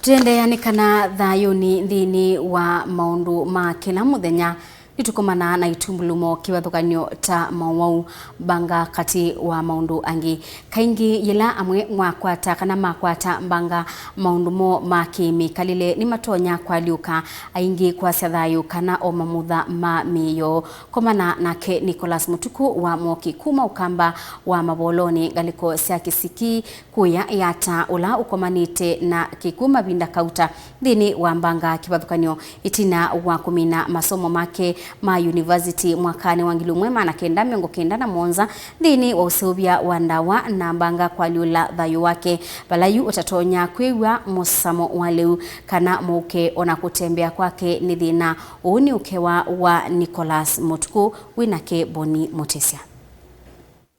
Tuendeane kana thayuni thini wa maundu ma kila muthenya nitukomana na itumbulumo kiwathukanio ta mawau Mbanga kati wa maundu angi kaingi yela amwe mwakwata kana makwata Mbanga maundu mo makimikalile ni matonya kwaliuka aingi kwa thayu kana o mamutha ma miyo komana nake Nicholas Mutuku wa Muuke kuma ukamba wa maboloni galiko cia kisiki kuya yata ula ukomanite na kikuma binda kauta thini wa Mbanga kiwathukanio itina wa kumina masomo make ma university mwakani wa 1997 thini wa usobia wa ndawa na Mbanga kwaliula thayu wake balayu utatonya Kwiw'A Musamo waleu kana Muuke ona kutembea kwake ni thina uni Ukewa wa Nicholas Mutuku winake Boni Mutesya.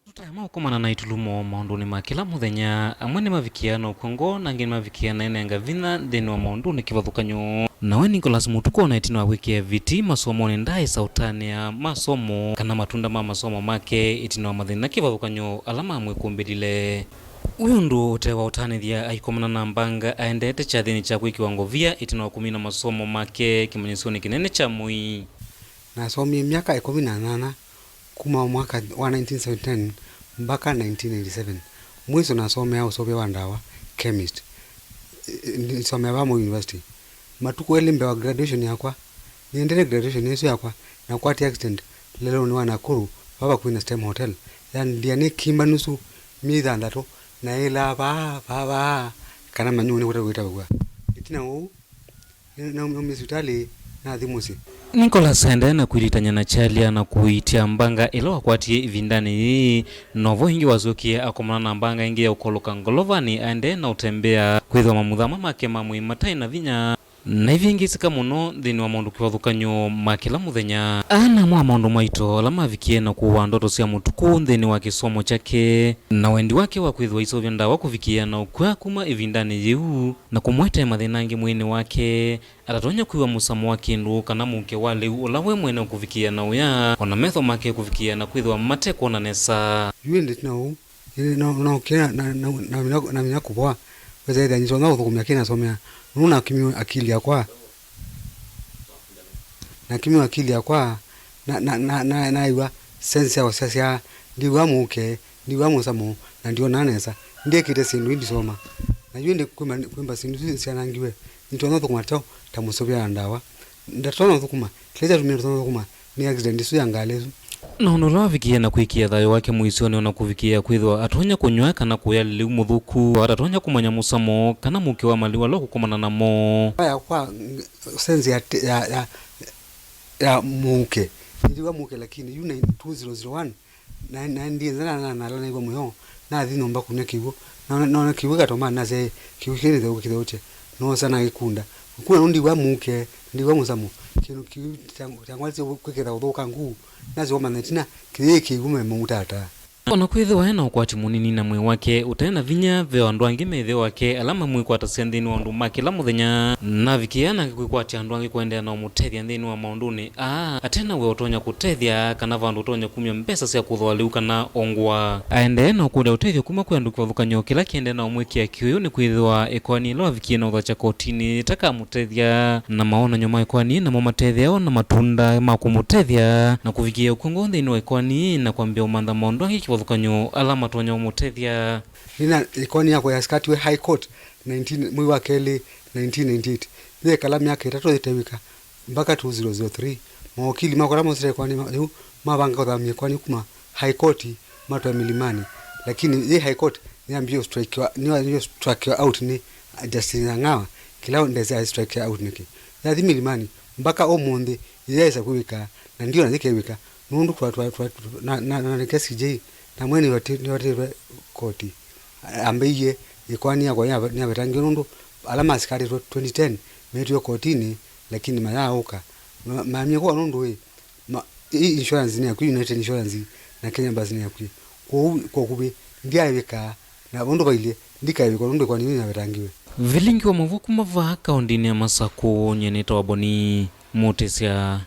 Tutayama Kumana na itulumo maunduni ma kila muthenya amwe ni mavikiano kongo na ngeni mavikiana enenga vina thini wa maunduni kivathukanyo nawe Nicholas Mutuku na itino awikia viti masomo ni ndai sautani ya masomo kana matunda ma masomo make itino mathina kivathukanyo alama amwe kumbidile uyundu utewa utanithia aikomana na Mbanga aendete chathini cha kwikiwa ngovia itino kumina masomo make kimanyisoni kinene cha mui nasomi miaka 18 kuma mwaka wa 1979 mpaka 1987 mwiso nasomea usobia wa ndawa chemist nisomea wa university matuku elimbe wa graduation yakwa niendele graduation yesu yakwa na kwa accident lelo ni wanakuru baba Queen Stem Hotel yani ndiani kimba nusu mithandatu na ila baba kana manyuni kuta bagwa itina u na hospitali na thimusi Nicholas na kuiritanya na chalia na kuitia Mbanga ila wakwatie ivindani novo hingi wazukie akomana na Mbanga ingi ya ukoloka ngolovani aende na utembea kwithwa mamuthama make mamwe matai na vinya na hivi sika muno thini wa maundu kivathukanyo makila muthenya ana mwa maundu maito lama vikie na kuwa ndoto cia Mutuku thini wa kisomo chake na wendi wake wa kwithwa isovya ndawa kuvikia na ukwa kuma ivindani yiu na kumwete mathinangi mwini wake atatonya kuiwa Musamo wa kindu kana Muuke wale ulawe mwene kuvikia na uya ona metho make kuvikia na kwithwa mate kuona nesa yuende tinau na kena na mina kubwa weza nyiso na uthukumia kena somea nuna kimi akili yakwa na kimi akili yakwa na iwa sense ya sasa ndiwa Muuke ndiwa Musamo na ndio nanesa ndiye kite sindu ndi soma na yuende kwimba sindu sianangiwe nitona thukuma ta musobia ndawa ndatona thukuma kleja tumira thukuma ni accident isu yangalezu na unolo vikia na kwikia thayo wake muisoni ona kuvikia kwithwa atonya kunywa kana kuya liu muthuku atatonya kumanya Musamo kana Muuke wa maliwa lo kukomana namo ya kwa sense ya Muuke ndiwa Muuke lakini yu 2001 na ndiye na na iwa moyo na thino mba kunya kiwo na kiwo gatoma na se kiwo kile tho kithoche no sana ikunda kuna undi wa Muuke ndiwa Musamo kinu cyangwalise kwikira uthuka ngu nazo manetina kiriki gume mutata ona kwithwa na ukwati munini na mwe wake utena vinya ve andu angi methe wake alama mwe kwata sendini wa andu makila muthenya na vikiana kwikwati andu angi kwendea na umutethia ndini wa maunduni atena we utonya kutethia kana vandu utonya kumya mpesa cia kuthwaliu kana ongwa aende na kuda utethio kuma kwa andu kwathukanyo kila kiende na umwikia kiuyu ni kwithwa ikwani lo vikie na uthacha kotini taka mutethia na maona nyoma ikwani na momatethia na matunda ma kumutethia na kuvikia ukongo ndini wa ikwani na kwambia umanda maundu angi thukanyo alama tonya umutethia ina ikoni yako ya skatwe high court 19 mwi wa keli 1998 ile kala miaka 3 itewika mpaka 2003 mawakili makora mosire kwani mabanga kwa dhamia kwani kuma high court mato ya milimani lakini hii high court niambio strike out ni Justin Ngawa kila ndeza strike out niki ya milimani mpaka omonde yesa kuwika na ndio nazikewika nundu kwa na kesi je na mweni wati koti ambiye ikwani yako ni abetangi nundu alama askari 2010 metio kotini lakini mayauka mamie kwa nundu hii insurance ni ya United Insurance na Kenya basi ni ya kwa kubi ndia weka na bondo baile ndika weka nundu kwa nini abetangiwe vilingi wa mavuku mava kaundini ya Masako nyeneta wa Boni Mutesya.